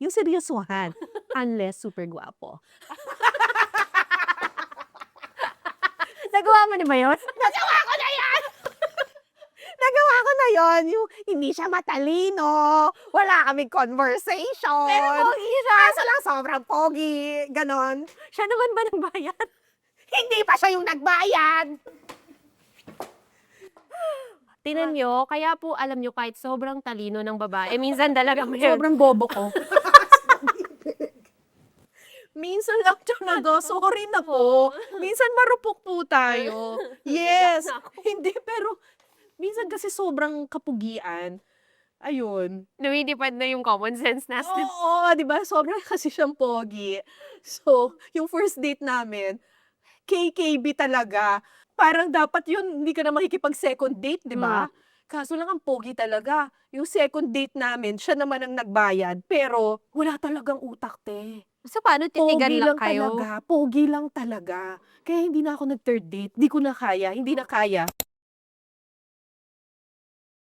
Yung seryosohan. Unless super gwapo. Nagawa mo na ba yun? Nagawa ko na yan! Nagawa ko na yon. Yung hindi siya matalino. Wala kaming conversation. Pero pogi siya. Kaso lang sobrang pogi. Ganon. Siya naman ba nagbayad? Hindi pa siya yung nagbayad. Tinan nyo, kaya po alam nyo kahit sobrang talino ng babae, minsan talaga may... Sobrang bobo ko. Minsan lang talaga, sorry na po. Minsan marupok po tayo. Yes. Hindi, pero minsan kasi sobrang kapugian. Ayun. Lumilipad na yung common sense natin. Oo, di ba? Sobrang kasi siyang pogi. So, yung first date namin, KKB talaga. Parang dapat yun, hindi ka na makikipag second date, di ba? Kaso lang ang pogi talaga. Yung second date namin, siya naman ang nagbayad. Pero wala talagang utak, te. So, paano titigan Pogi lang lang kayo? talaga. Pogi lang talaga. Kaya hindi na ako nag-third date. Hindi ko na kaya. Hindi na kaya.